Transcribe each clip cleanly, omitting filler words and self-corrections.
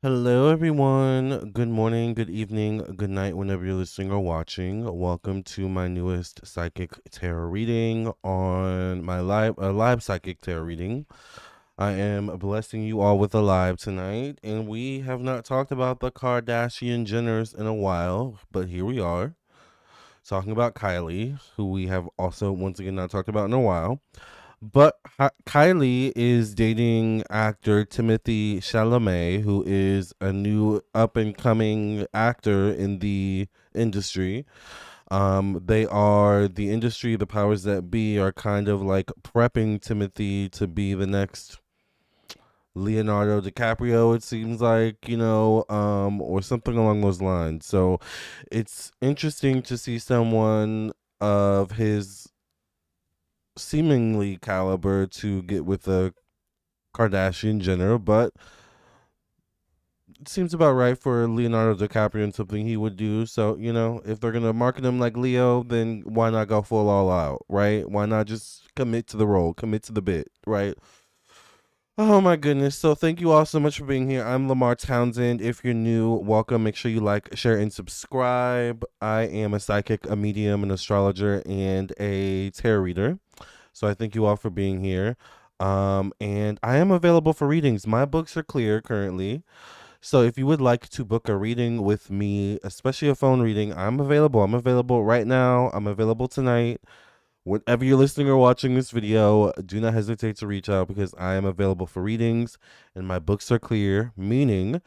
Hello, everyone. Good morning, good evening, good night, whenever you're listening or watching. Welcome to my newest psychic tarot reading on my live psychic tarot reading. I am blessing you all with a live tonight, and we have not talked about the Kardashian Jenners in a while, but here we are talking about Kylie, who we have also once again not talked about in a while. But Kylie is dating actor Timothee Chalamet, who is a new up and coming actor in the industry. They are the industry, the powers that be are kind of like prepping Timothy to be the next Leonardo DiCaprio, it seems like, or something along those lines. So it's interesting to see someone of his seemingly caliber to get with a Kardashian Jenner, but it seems about right for Leonardo DiCaprio and something he would do. So, if they're gonna market him like Leo, then why not go full all out, right? Why not just commit to the role, commit to the bit, right? Oh my goodness. So thank you all so much for being here. I'm Lamarr Townsend. If you're new, welcome. Make sure you like, share, and subscribe. I am a psychic, a medium, an astrologer, and a tarot reader. So I thank you all for being here. And I am available for readings. My books are clear currently. So if you would like to book a reading with me, especially a phone reading, I'm available. I'm available right now. I'm available tonight. Whenever you're listening or watching this video, do not hesitate to reach out because I am available for readings and my books are clear, meaning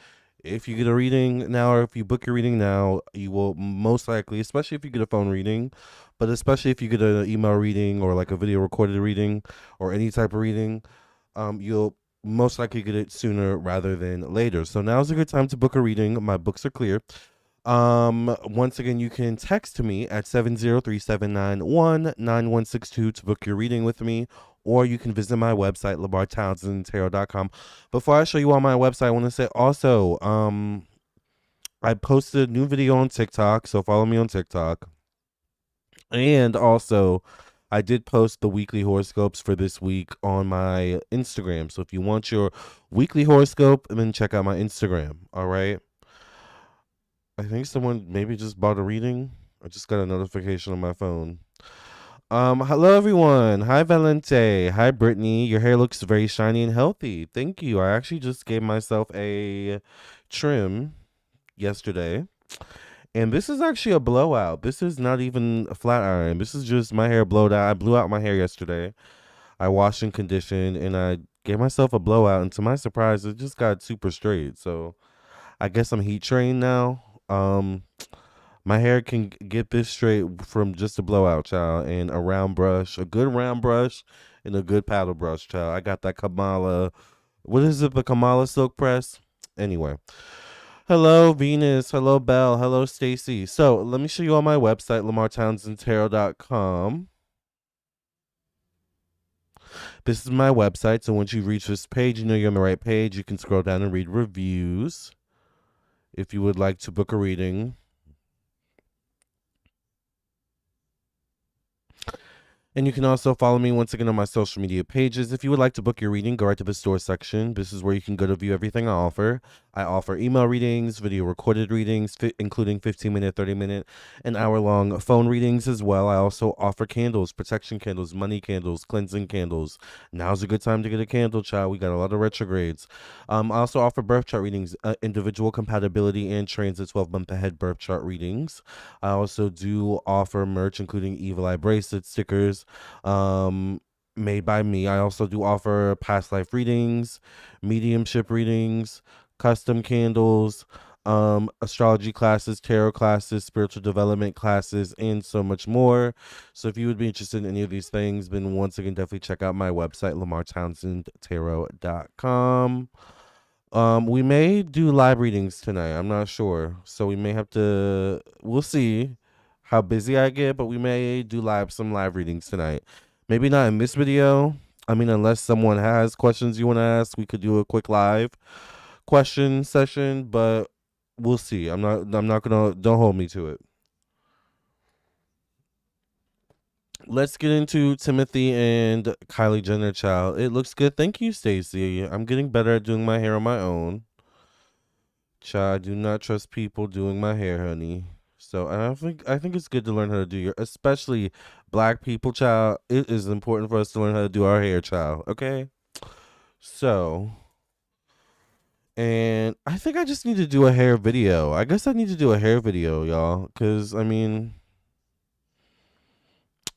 if you get a reading now or if you book your reading now, you will most likely, especially if you get a phone reading, but especially if you get an email reading or like a video recorded reading or any type of reading, you'll most likely get it sooner rather than later. So now's a good time to book a reading. My books are clear. Once again, you can text me at 703-791-9162 to book your reading with me, or you can visit my website, lamartownsendtarot.com. Before I show you on my website, I want to say also, I posted a new video on TikTok, so follow me on TikTok. And also, I did post the weekly horoscopes for this week on my Instagram. So if you want your weekly horoscope, then check out my Instagram. All right. I think someone maybe just bought a reading. I just got a notification on my phone. Hello everyone. Hi Valente. Hi Brittany. Your hair looks very shiny and healthy. Thank you. I actually just gave myself a trim yesterday. And this is actually a blowout. This is not even a flat iron. This is just my hair blowed out. I blew out my hair yesterday. I washed and conditioned and I gave myself a blowout, and to my surprise it just got super straight. So I guess I'm heat trained now. My hair can get this straight from just a blowout, child, and a round brush, a good round brush, and a good paddle brush, child. I got that Kamala. What is it? The Kamala silk press. Anyway, hello Venus. Hello Belle. Hello Stacy. So let me show you on my website, lamartownsendtarot.com. This is my website. So once you reach this page, you know you're on the right page. You can scroll down and read reviews if you would like to book a reading. And you can also follow me once again on my social media pages. If you would like to book your reading, go right to the store section. This is where you can go to view everything I offer. I offer email readings, video recorded readings, including 15-minute, 30-minute, and hour-long phone readings as well. I also offer candles, protection candles, money candles, cleansing candles. Now's a good time to get a candle, child. We got a lot of retrogrades. I also offer birth chart readings, individual compatibility, and transit 12-month ahead birth chart readings. I also do offer merch, including Evil Eye bracelets, stickers, um, made by me. I also do offer past life readings, mediumship readings, custom candles, astrology classes, tarot classes, spiritual development classes, and so much more. So if you would be interested in any of these things, then once again, definitely check out my website, lamartownsendtarot.com. We may do live readings tonight. I'm not sure. So we may have to, we'll see how busy I get, but we may do some live readings tonight. Maybe not in this video. I mean, unless someone has questions you want to ask, we could do a quick live question session, but we'll see. I'm not gonna, don't hold me to it. Let's get into Timothy and Kylie Jenner, child. It looks good. Thank you, Stacey. I'm getting better at doing my hair on my own. Child, I do not trust people doing my hair, honey. So I think it's good to learn how to do your, especially black people, child. It is important for us to learn how to do our hair, child. Okay. So, and I think I just need to do a hair video. I guess I need to do a hair video, y'all. Cause I mean,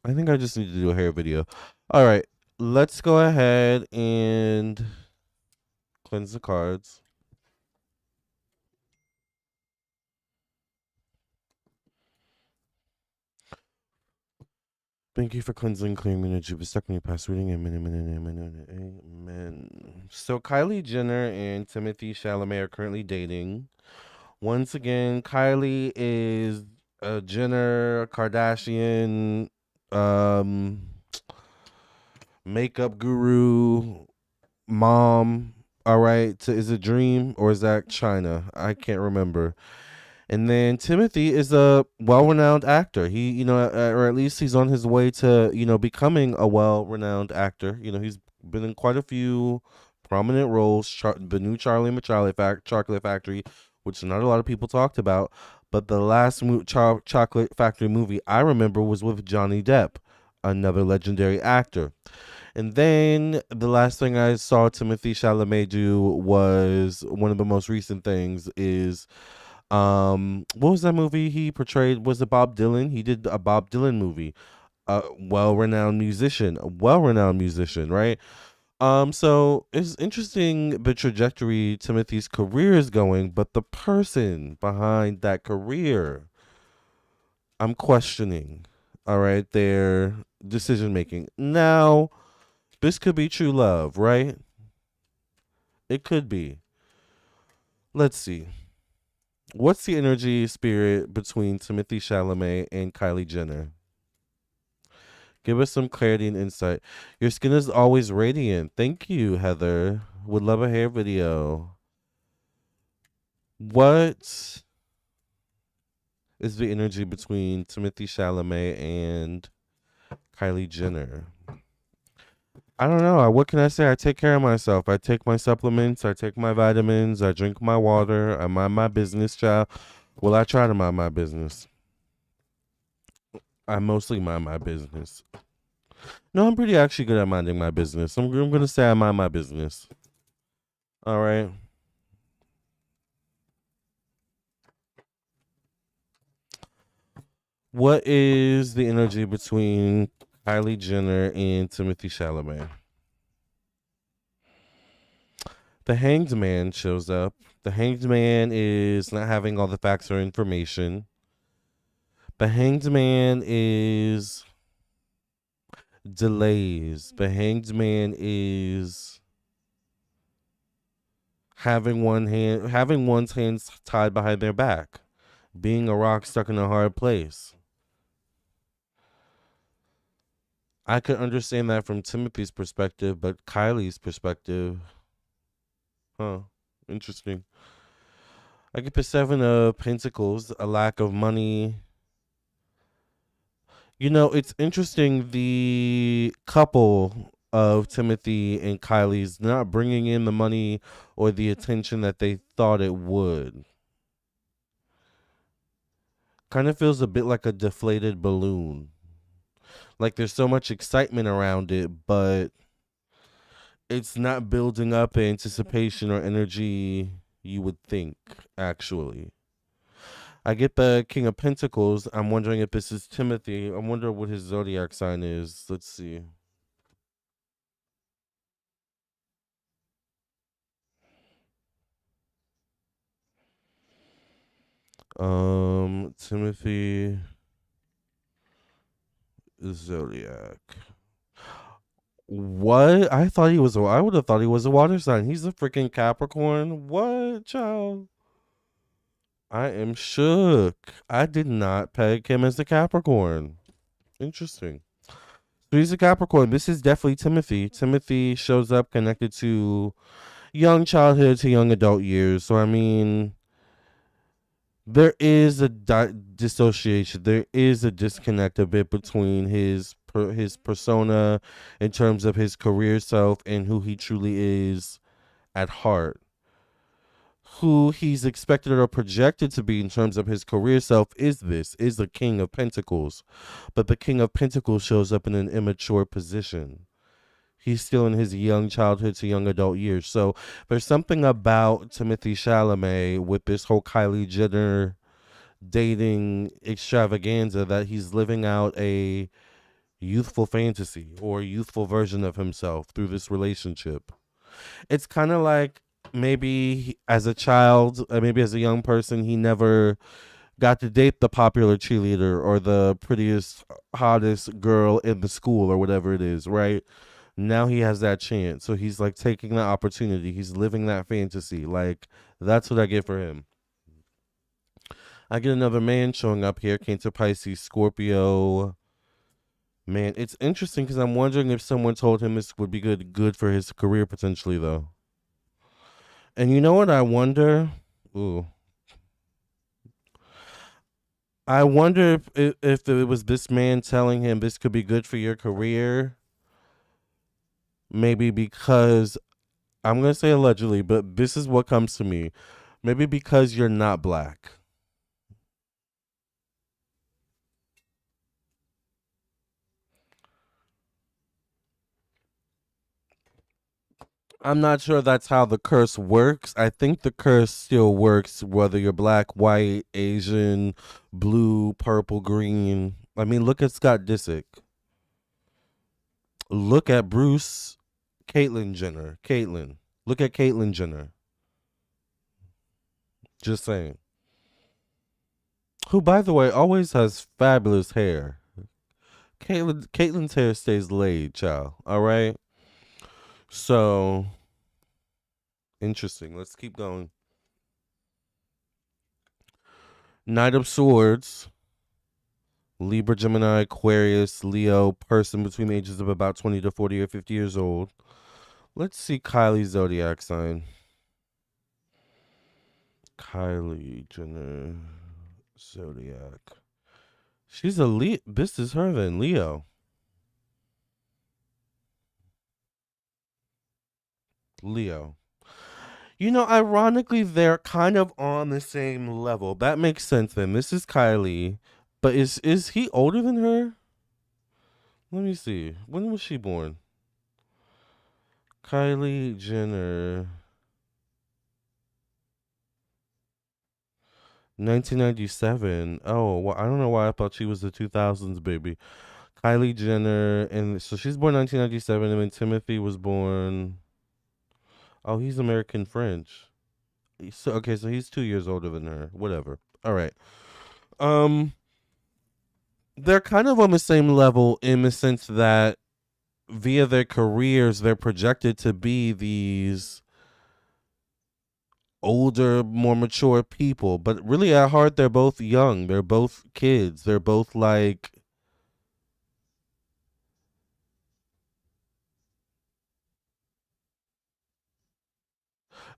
I think I just need to do a hair video. All right, let's go ahead and cleanse the cards. Thank you for cleansing, clearing energy, but stuck in your past reading. Amen. So Kylie Jenner and Timothee Chalamet are currently dating. Once again, Kylie is a Jenner Kardashian um makeup guru mom. All right, is it Dream or is that China? I can't remember. And then Timothy is a well-renowned actor. He, or at least he's on his way to, becoming a well-renowned actor. He's been in quite a few prominent roles. The new Charlie and the Chocolate Factory, which not a lot of people talked about. But the last Chocolate Factory movie I remember was with Johnny Depp, another legendary actor. And then the last thing I saw Timothée Chalamet do was one of the most recent things is what was that movie he portrayed? Was it Bob Dylan? He did a Bob Dylan movie. A well-renowned musician, right? So it's interesting the trajectory Timothy's career is going, but the person behind that career, I'm questioning. All right, their decision making. Now, this could be true love, right? It could be. Let's see. What's the energy spirit between Timothée Chalamet and Kylie Jenner? Give us some clarity and insight. Your skin is always radiant. Thank you, Heather. Would love a hair video. What is the energy between Timothée Chalamet and Kylie Jenner? I don't know. What can I say? I take care of myself. I take my supplements. I take my vitamins. I drink my water. I mind my business, child. Well, I try to mind my business. I mostly mind my business. No, I'm pretty actually good at minding my business. I'm going to say I mind my business. All right. What is the energy between Kylie Jenner and Timothée Chalamet? The Hanged Man shows up. The Hanged Man is not having all the facts or information. The Hanged Man is delays. The Hanged Man is having one's hands tied behind their back, being a rock stuck in a hard place. I could understand that from Timothy's perspective, but Kylie's perspective, huh? Interesting. I get the Seven of Pentacles, a lack of money. It's interesting. The couple of Timothy and Kylie's not bringing in the money or the attention that they thought it would. Kind of feels a bit like a deflated balloon. Like there's so much excitement around it, but it's not building up anticipation or energy you would think, actually. I get the King of Pentacles. I'm wondering if this is Timothy. I wonder what his zodiac sign is. Let's see. Timothy zodiac. What? I would have thought he was a water sign. He's a freaking Capricorn. What, child? I am shook. I did not peg him as a Capricorn. Interesting. So he's a Capricorn. This is definitely Timothy. Timothy shows up connected to young childhood to young adult years. So, I mean, there is a dissociation. There is a disconnect a bit between his persona in terms of his career self and who he truly is at heart. who he's expected or projected to be in terms of his career self is the King of Pentacles. But the King of Pentacles shows up in an immature position. He's still in his young childhood to young adult years. So there's something about Timothee Chalamet with this whole Kylie Jenner dating extravaganza that he's living out a youthful fantasy or a youthful version of himself through this relationship. It's kind of like maybe as a child, maybe as a young person, he never got to date the popular cheerleader or the prettiest, hottest girl in the school or whatever it is, right? Now he has that chance. So he's like taking that opportunity. He's living that fantasy. Like, that's what I get for him. I get another man showing up here, Cancer, Pisces, Scorpio. Man, it's interesting because I'm wondering if someone told him this would be good for his career potentially, though. And you know what I wonder? Ooh. I wonder if it was this man telling him this could be good for your career. Maybe because, I'm going to say allegedly, but this is what comes to me. Maybe because you're not black. I'm not sure that's how the curse works. I think the curse still works whether you're black, white, Asian, blue, purple, green. I mean, look at Scott Disick. Look at Bruce, Caitlyn Jenner. Caitlyn. Look at Caitlyn Jenner. Just saying. Who, by the way, always has fabulous hair. Caitlyn's hair stays laid, child. All right. So interesting. Let's keep going. Knight of Swords. Libra, Gemini, Aquarius, Leo, person between the ages of about 20 to 40 or 50 years old. Let's see Kylie's zodiac sign. Kylie Jenner zodiac. She's a Leo. This is her then, Leo. Leo. You know, ironically, they're kind of on the same level. That makes sense then. This is Kylie. But is he older than her? Let me see. When was she born? Kylie Jenner. 1997. Oh, well, I don't know why I thought she was the 2000s baby. Kylie Jenner. And so she's born 1997. And then Timothy was born. Oh, he's American French. So okay, so he's 2 years older than her. Whatever. All right. Um, they're kind of on the same level in the sense that via their careers, they're projected to be these older, more mature people. But really, at heart, they're both young. They're both kids. They're both like.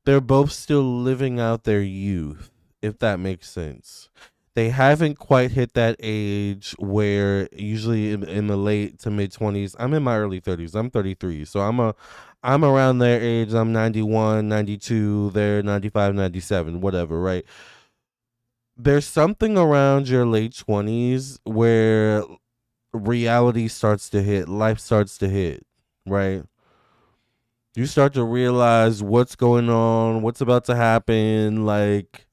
They're both still living out their youth, if that makes sense. They haven't quite hit that age where usually in the late to mid 20s. I'm in my early 30s. I'm 33. So I'm around their age. I'm 91, 92, they're 95, 97, whatever, right? There's something around your late 20s where reality starts to hit, life starts to hit, right? You start to realize what's going on, what's about to happen, like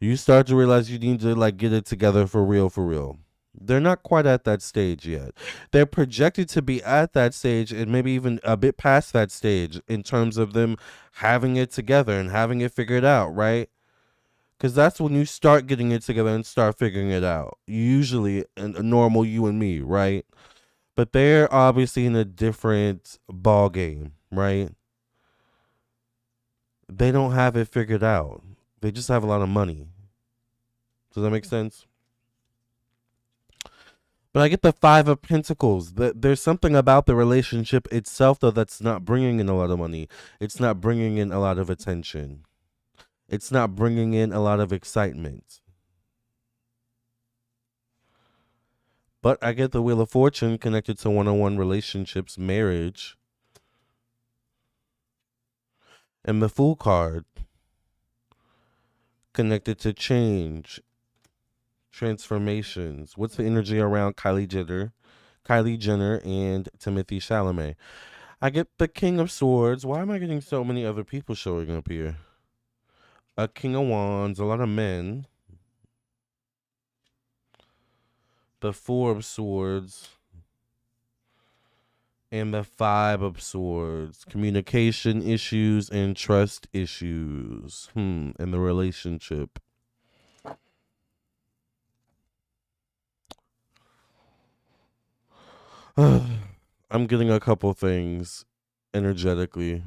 you start to realize you need to like get it together for real, for real. They're not quite at that stage yet. They're projected to be at that stage and maybe even a bit past that stage in terms of them having it together and having it figured out, right? Because that's when you start getting it together and start figuring it out. Usually a normal you and me, right? But they're obviously in a different ball game, right? They don't have it figured out. They just have a lot of money. Does that make sense? But I get the Five of Pentacles. There's something about the relationship itself, though, that's not bringing in a lot of money. It's not bringing in a lot of attention. It's not bringing in a lot of excitement. But I get the Wheel of Fortune connected to one-on-one relationships, marriage, and the Fool card. connected to change, transformations. What's the energy around Kylie Jenner and Timothee Chalamet? I get the King of Swords. Why am I getting so many other people showing up here? A King of Wands, a lot of men. The Four of Swords and the Five of Swords. Communication issues and trust issues. In the relationship. I'm getting a couple things energetically.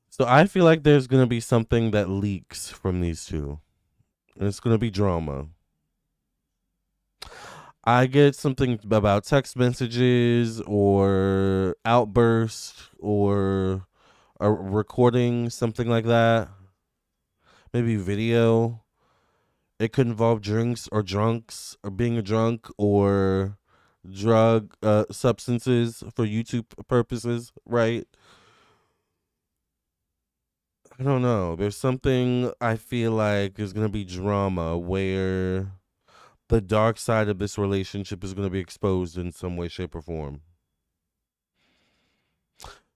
So I feel like there's going to be something that leaks from these two. And it's going to be drama. I get something about text messages or outbursts or a recording, something like that. Maybe video. It could involve drinks or drunks or being a drunk or drug substances for YouTube purposes, right? I don't know. There's something I feel like is going to be drama where the dark side of this relationship is going to be exposed in some way, shape, or form.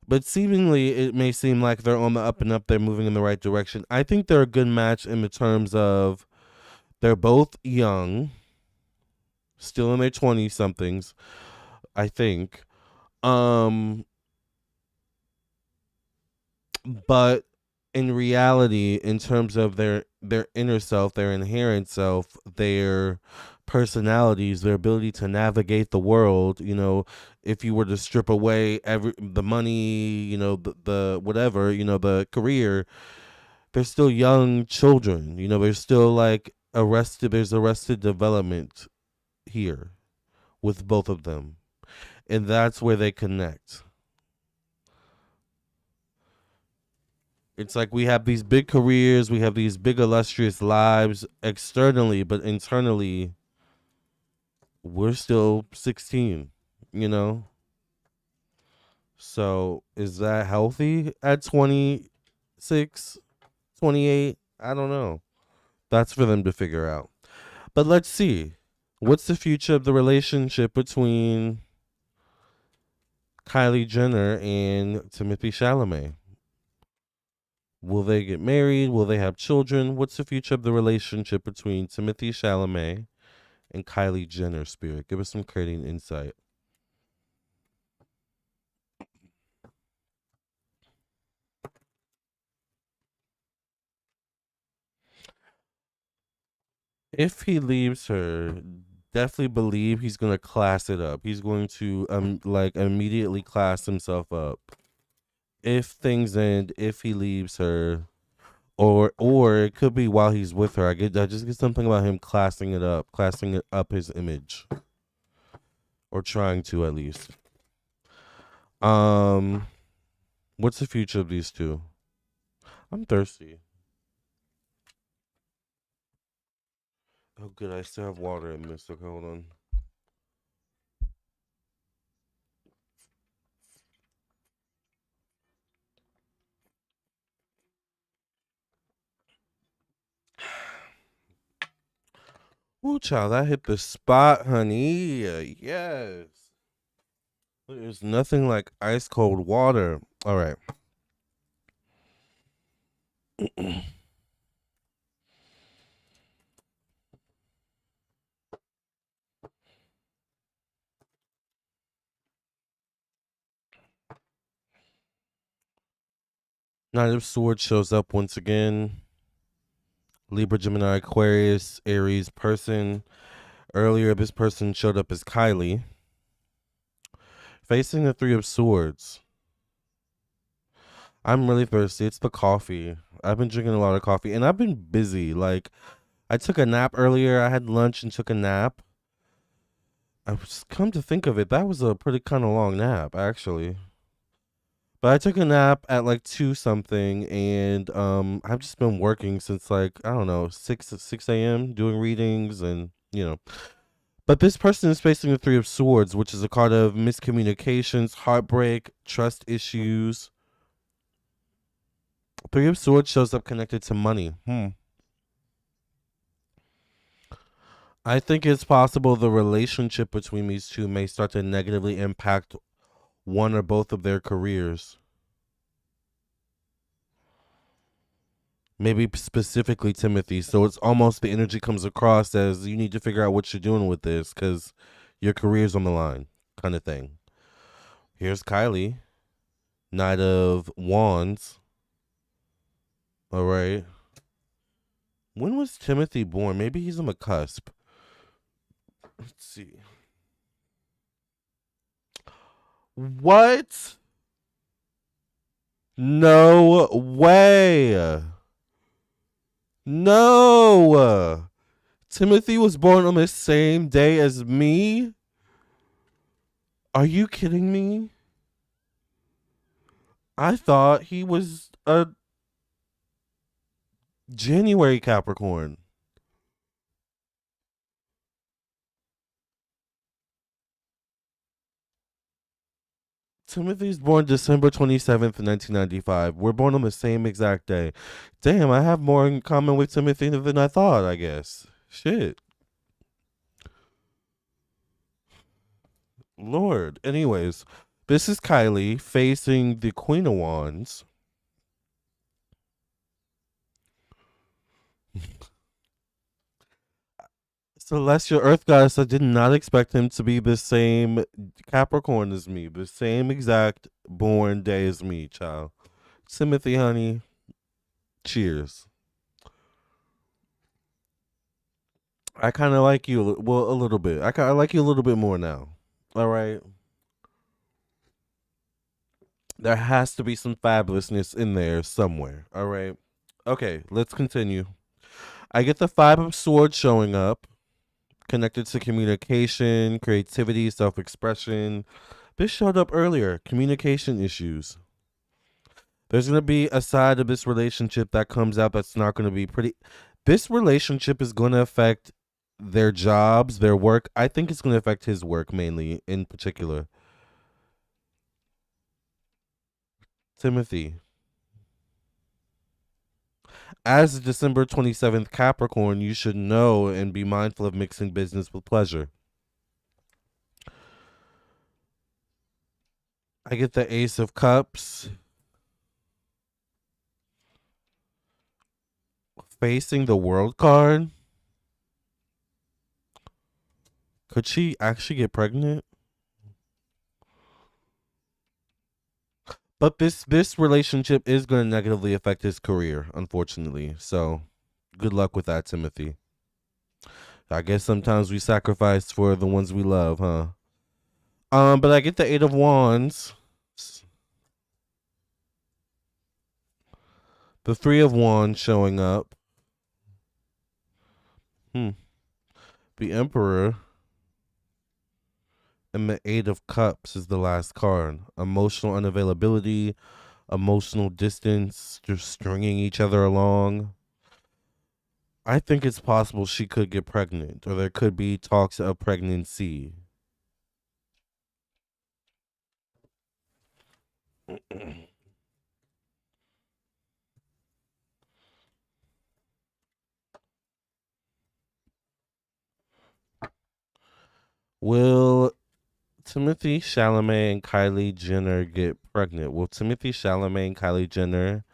But seemingly, it may seem like they're on the up and up. They're moving in the right direction. I think they're a good match in the terms of they're both young, still in their 20 somethings, I think. Um, but in reality, in terms of their inner self, their inherent self, their personalities, their ability to navigate the world, if you were to strip away the money, the whatever, the career, they're still young children. They're still like arrested. There's arrested development here with both of them, and that's where they connect. It's like we have these big careers, we have these big illustrious lives externally, but internally, we're still 16, you know? So is that healthy at 26, 28? I don't know. That's for them to figure out. But let's see. What's the future of the relationship between Kylie Jenner and Timothée Chalamet? Will they get married? Will they have children? What's the future of the relationship between Timothée Chalamet and Kylie Jenner, Spirit? Give us some creating insight. If he leaves her, definitely believe he's gonna class it up. He's going to like immediately class himself up. If things end, if he leaves her, or it could be while he's with her. I just get something about him classing it up his image, or trying to at least. Um, what's the future of these two? I'm thirsty. Oh, good. I still have water in this. Okay, hold on. Ooh, child, that hit the spot, honey. Yes. There's nothing like ice cold water. All right. Knight of Swords shows up once again. Libra, Gemini, Aquarius, Aries person. Earlier, this person showed up as Kylie. Facing the Three of Swords. I'm really thirsty. It's the coffee. I've been drinking a lot of coffee and I've been busy. Like, I took a nap earlier. I had lunch and took a nap. I was come to think of it, that was a pretty kind of long nap, actually. But I took a nap at like 2 something, and I've just been working since like, I don't know, 6 a.m. doing readings and. But this person is facing the Three of Swords, which is a card of miscommunications, heartbreak, trust issues. Three of Swords shows up connected to money. I think it's possible the relationship between these two may start to negatively impact one or both of their careers. Maybe specifically Timothy. So it's almost the energy comes across as you need to figure out what you're doing with this because your career's on the line, kind of thing. Here's Kylie, Knight of Wands. All right. When was Timothy born? Maybe he's on the cusp. Let's see. What? No way. No. Timothy was born on the same day as me? Are you kidding me? I thought he was a January Capricorn. Timothy's born December 27th, 1995. We're born on the same exact day. Damn, I have more in common with Timothy than I thought, I guess. Shit. Lord. Anyways, this is Kylie facing the Queen of Wands. Celestial Earth Goddess, I did not expect him to be the same Capricorn as me, the same exact born day as me, child. Timothy, honey, cheers. I kind of like you, well, a little bit. I like you a little bit more now. All right. There has to be some fabulousness in there somewhere. All right. Okay, let's continue. I get the Five of Swords showing up, connected to communication, creativity, self expression. This showed up earlier communication issues. There's going to be a side of this relationship that comes out that's not going to be pretty. This relationship is going to affect their jobs, their work. I think it's going to affect his work mainly, in particular. Timothy. As a December 27th Capricorn, you should know and be mindful of mixing business with pleasure. I get the Ace of Cups facing the World card. Could she actually get pregnant? But this relationship is going to negatively affect his career, unfortunately. So, good luck with that, Timothy. I guess sometimes we sacrifice for the ones we love, huh? But I get the Eight of Wands, the Three of Wands showing up. Hmm. The Emperor and the Eight of Cups is the last card. Emotional unavailability, emotional distance, just stringing each other along. I think it's possible she could get pregnant, or there could be talks of pregnancy. Will Timothy Chalamet and Kylie Jenner get pregnant? Will Timothy Chalamet and Kylie Jenner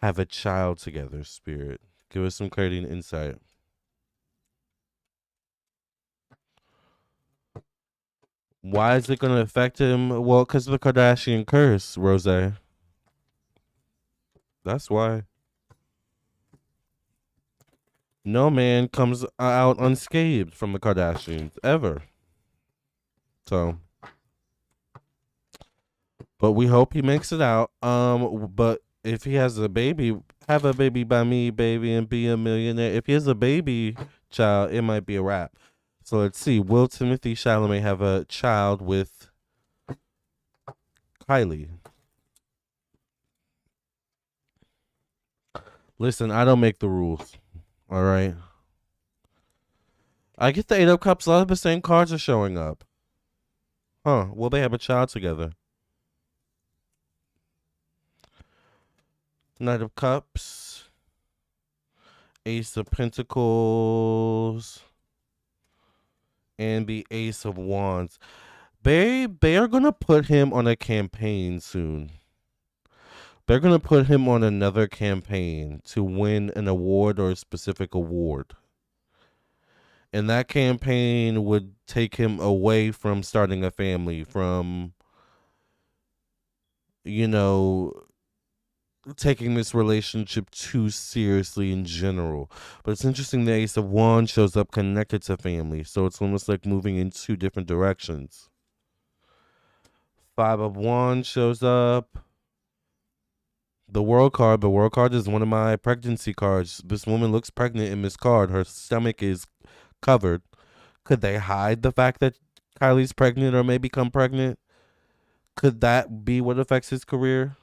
have a child together, Spirit? Give us some clarity and insight. Why is it going to affect him? Well, because of the Kardashian curse, Rose. That's why. No man comes out unscathed from the Kardashians, ever. So, but we hope he makes it out. But if he has a baby, have a baby by me, baby, and be a millionaire. If he has a baby child, it might be a wrap. So let's see. Will Timothy Chalamet have a child with Kylie? Listen, I don't make the rules. All right. I get the Eight of Cups. A lot of the same cards are showing up. Huh. Will they have a child together? Knight of Cups. Ace of Pentacles. and the Ace of Wands. They are gonna put him on a campaign soon. They're gonna put him on another campaign to win an award or a specific award. And that campaign would take him away from starting a family, from, you know, taking this relationship too seriously in general. But it's interesting the Ace of Wands shows up connected to family. So it's almost like moving in two different directions. Five of Wands shows up. The World card. The World card is one of my pregnancy cards. This woman looks pregnant in this card. Her stomach is covered. Could they hide the fact that Kylie's pregnant or may become pregnant? Could that be what affects his career?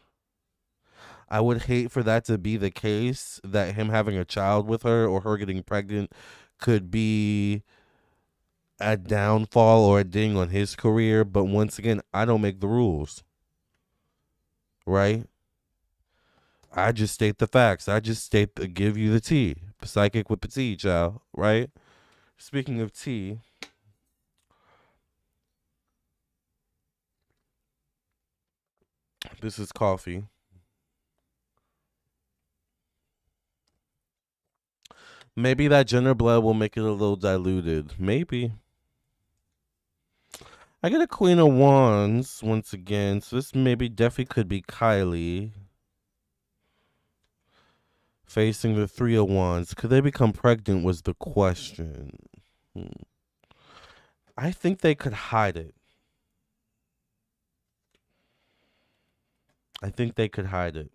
I would hate for that to be the case, that him having a child with her or her getting pregnant could be a downfall or a ding on his career. But once again, I don't make the rules, right? I just state the facts. I just give you the tea. Psychic with the tea, child, right? Speaking of tea, this is coffee. Maybe that Jenner blood will make it a little diluted. Maybe. I get a Queen of Wands once again, so this maybe definitely could be Kylie facing the Three of Wands. Could they become pregnant was the question. I think they could hide it. I think they could hide it.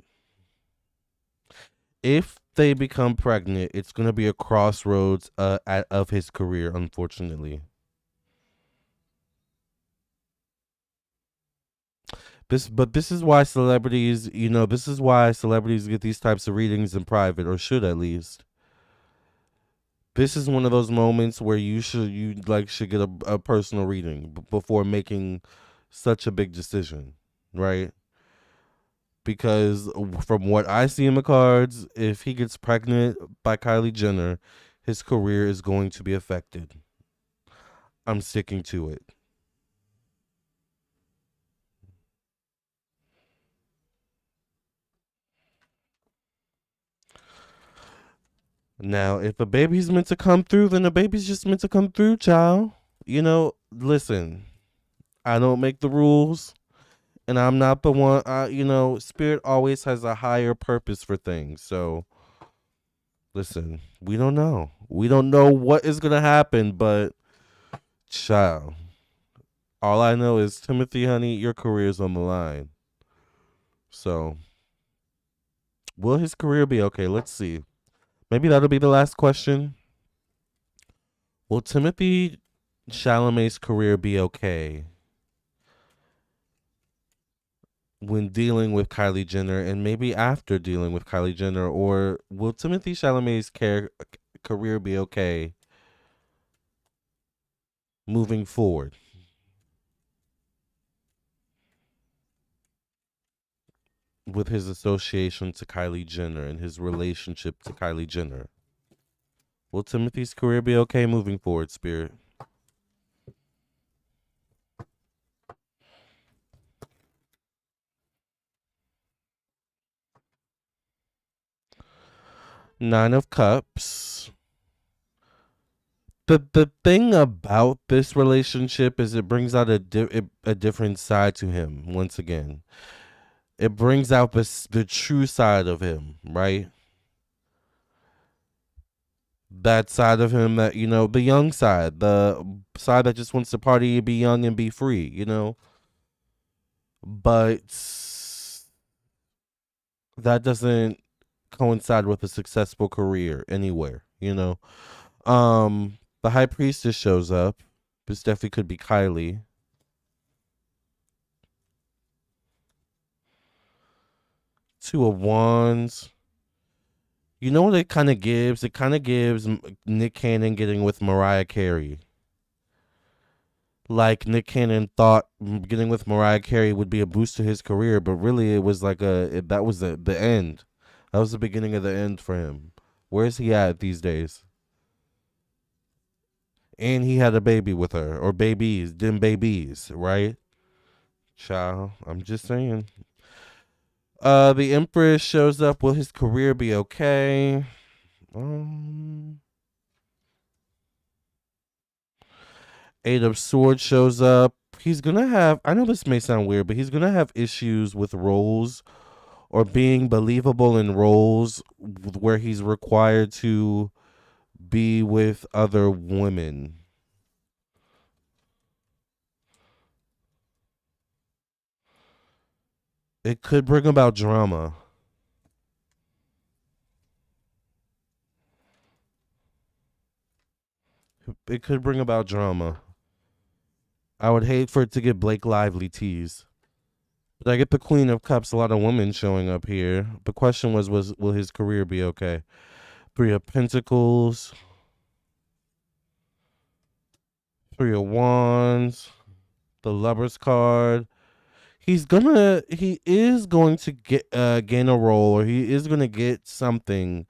If they become pregnant, it's going to be a crossroads of his career, unfortunately. This is why celebrities, this is why celebrities get these types of readings in private, or should at least. This is one of those moments where you should get a personal reading before making such a big decision, right? Because from what I see in the cards, if he gets pregnant by Kylie Jenner, his career is going to be affected. I'm sticking to it. Now, if a baby's meant to come through, then a baby's just meant to come through, child. Listen, I don't make the rules, and I'm not the one. Spirit always has a higher purpose for things. So, listen, we don't know. We don't know what is going to happen, but, child, all I know is, Timothy, honey, your career's on the line. So, will his career be okay? Let's see. Maybe that'll be the last question. Will Timothy Chalamet's career be okay when dealing with Kylie Jenner, and maybe after dealing with Kylie Jenner? Or will Timothy Chalamet's career be okay moving forward with his association to Kylie Jenner and his relationship to Kylie Jenner? Will Timothy's career be okay moving forward, Spirit? Nine of Cups. The thing about this relationship is it brings out a different side to him once again. It brings out the true side of him, right? That side of him that, the young side, the side that just wants to party, be young, and be free. But that doesn't coincide with a successful career anywhere. The High Priestess shows up. This definitely could be Kylie. Two of Wands. You know what it kind of gives? It kind of gives Nick Cannon getting with Mariah Carey. Like, Nick Cannon thought getting with Mariah Carey would be a boost to his career, but really it was like that was the end. That was the beginning of the end for him. Where's he at these days? And he had a baby with her, or babies, them babies, right? Child, I'm just saying. The Empress shows up. Will his career be okay? Um, Eight of Swords shows up. He's gonna have. I know this may sound weird, but he's gonna have issues with roles or being believable in roles where he's required to be with other women. It could bring about drama. It could bring about drama. I would hate for it to get Blake Lively teased. But I get the Queen of Cups, a lot of women showing up here. The question was will his career be okay? Three of Pentacles, Three of Wands, the Lover's card. He is going to get gain a role, or he is gonna get something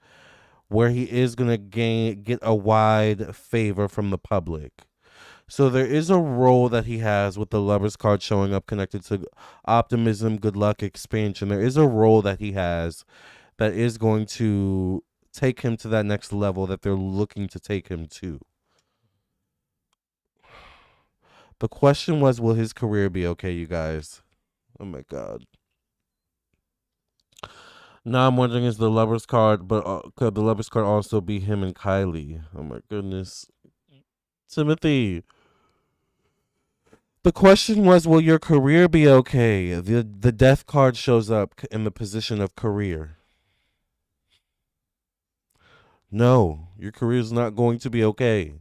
where he is gonna get a wide favor from the public. So there is a role that he has with the Lover's card showing up connected to optimism, good luck, expansion. There is a role that he has that is going to take him to that next level that they're looking to take him to. The question was, will his career be okay, you guys? Oh my God. Now I'm wondering, is the Lover's card, but could the Lover's card also be him and Kylie? Oh my goodness. Timothy. The question was, will your career be okay? The death card shows up in the position of career. No, your career is not going to be okay.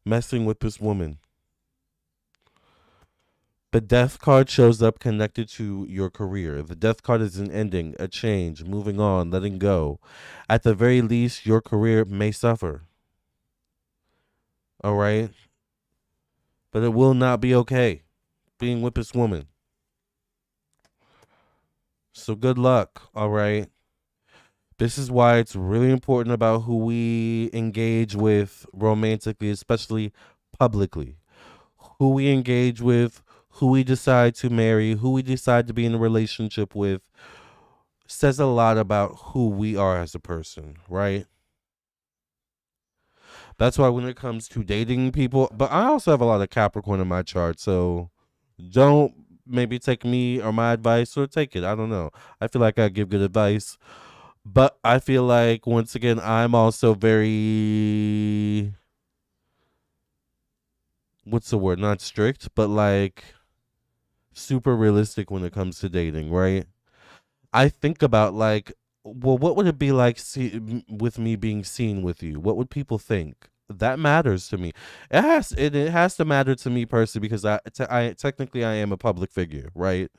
Messing with this woman. The death card shows up connected to your career. The death card is an ending, a change, moving on, letting go. At the very least, your career may suffer. All right? But it will not be okay being with this woman. So good luck, all right? This is why it's really important about who we engage with romantically, especially publicly. Who we engage with, who we decide to marry, who we decide to be in a relationship with says a lot about who we are as a person, right? That's why when it comes to dating people, but I also have a lot of Capricorn in my chart, so don't maybe take me or my advice or take it. I don't know. I feel like I give good advice, but I feel like once again I'm also very, what's the word? Not strict, but like super realistic when it comes to dating, right? I think about like, well, what would it be like with me being seen with you? What would people think? That matters to me. It has to matter to me personally because I technically I am a public figure, right?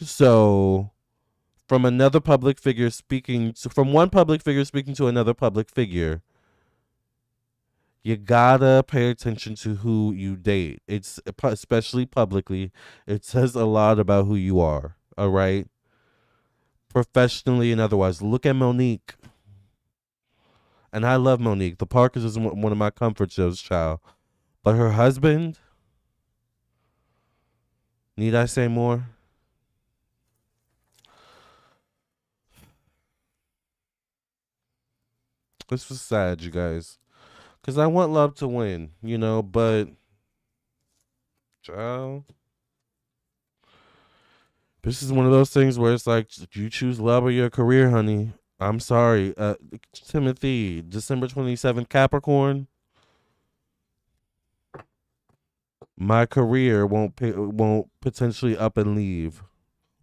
So from another public figure from one public figure speaking to another public figure, you gotta pay attention to who you date. It's especially publicly. It says a lot about who you are. All right, professionally and otherwise. Look at Monique, and I love Monique. The Parkers is one of my comfort shows, child. But her husband, need I say more? This was sad, you guys, because I want love to win, but child, this is one of those things where it's like you choose love or your career, honey. I'm sorry, Timothy, December 27th, Capricorn. My career won't potentially up and leave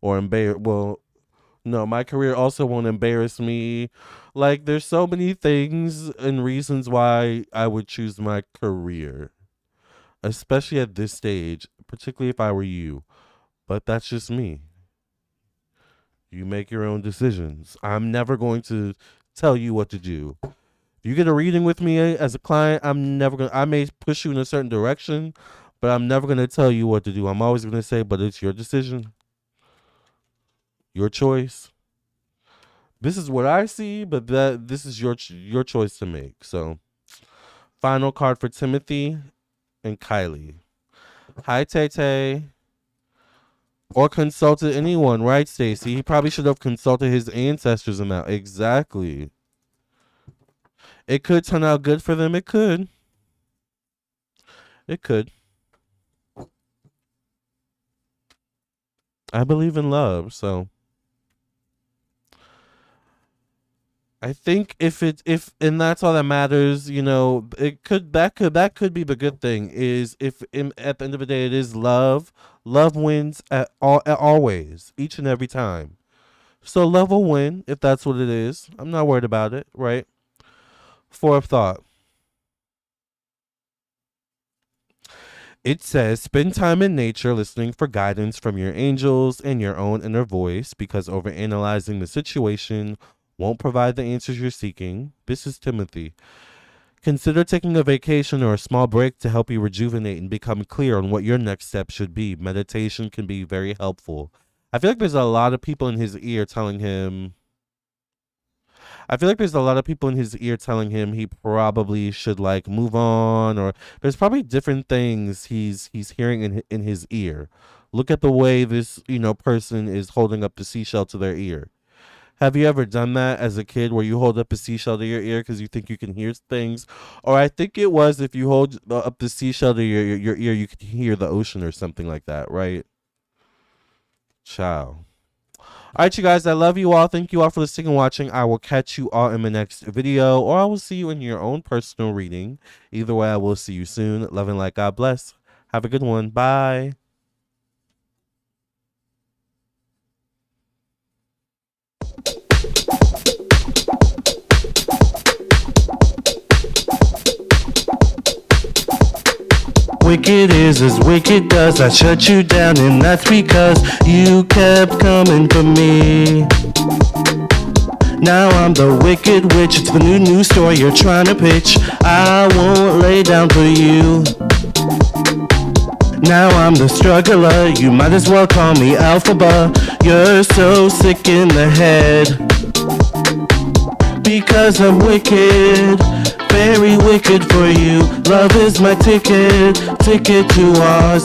or embarrass. Well, no, my career also won't embarrass me. Like, there's so many things and reasons why I would choose my career, especially at this stage, particularly if I were you. But that's just me. You make your own decisions. I'm never going to tell you what to do. If you get a reading with me as a client, I may push you in a certain direction, but I'm never going to tell you what to do. I'm always going to say, but it's your decision, your choice. This is what I see, but this is your choice to make. So Final card for Timothy and Kylie. Hi, Tay Tay. Or consulted anyone, right, Stacey? He probably should have consulted his ancestors in that. Exactly. It could turn out good for them. It could. It could. I believe in love, so I think if and that's all that matters, that could be the good thing is if at the end of the day it is love. Love wins always, each and every time. So love will win if that's what it is. I'm not worried about it, right? Fourth thought. It says, spend time in nature listening for guidance from your angels and your own inner voice because overanalyzing the situation won't provide the answers you're seeking. This is Timothy. Consider taking a vacation or a small break to help you rejuvenate and become clear on what your next step should be. Meditation can be very helpful. I feel like there's a lot of people in his ear telling him he probably should like move on, or there's probably different things he's hearing in his ear. Look at the way this, person is holding up the seashell to their ear. Have you ever done that as a kid where you hold up a seashell to your ear because you think you can hear things? Or I think it was if you hold up the seashell to your ear, you can hear the ocean or something like that, right? Ciao. All right, you guys, I love you all. Thank you all for listening and watching. I will catch you all in my next video, or I will see you in your own personal reading. Either way, I will see you soon. Love and light. God bless. Have a good one. Bye. Wicked is as wicked does. I shut you down, and that's because you kept coming for me. Now I'm the wicked witch. It's the new story you're trying to pitch. I won't lay down for you. Now I'm the struggler. You might as well call me Alphaba. You're so sick in the head because I'm wicked. Very wicked for you. Love is my ticket to Oz.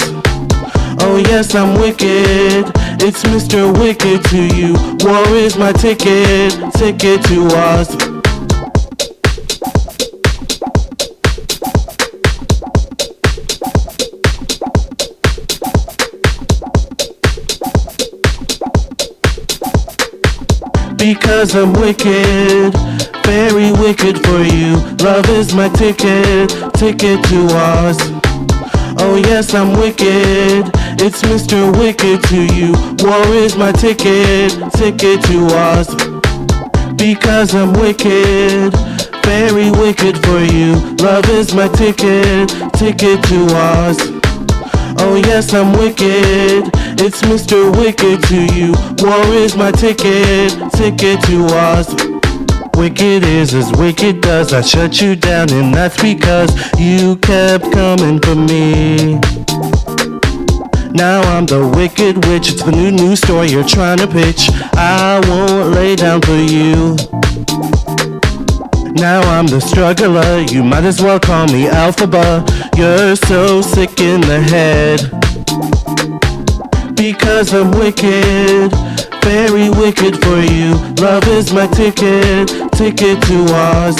Oh yes, I'm wicked. It's Mr. Wicked to you. War is my ticket to Oz. Because I'm wicked, very wicked for you. Love is my ticket to Oz. Oh yes, I'm wicked. It's Mr. Wicked to you. War is my ticket to Oz. Because I'm wicked, very wicked for you. Love is my ticket to Oz. Oh yes, I'm wicked. It's Mr. Wicked to you. War is my ticket to Oz. Wicked is as wicked does. I shut you down, and that's because you kept coming for me. Now I'm the wicked witch. It's the new story you're trying to pitch. I won't lay down for you. Now I'm the struggler. You might as well call me Alphaba. You're so sick in the head because I'm wicked. Very wicked for you. Love is my ticket to Oz.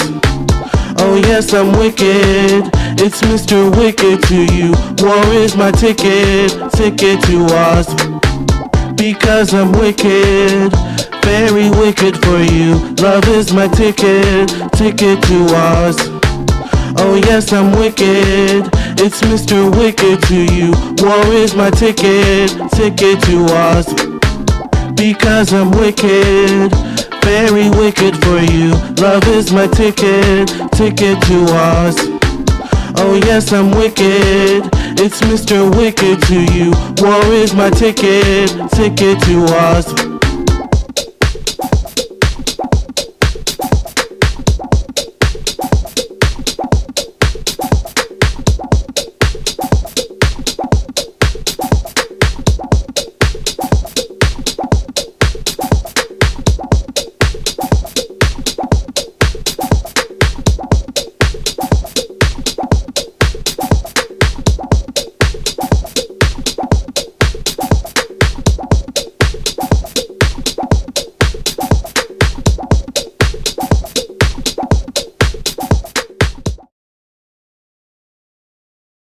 Oh yes, I'm wicked. It's Mr. Wicked to you. War is my ticket to Oz. Because I'm wicked, very wicked for you. Love is my ticket to Oz. Oh yes, I'm wicked. It's Mr. Wicked to you. War is my ticket to Oz. Because I'm wicked, very wicked for you. Love is my ticket to Oz. Oh yes, I'm wicked. It's Mr. Wicked to you. War is my ticket to Oz.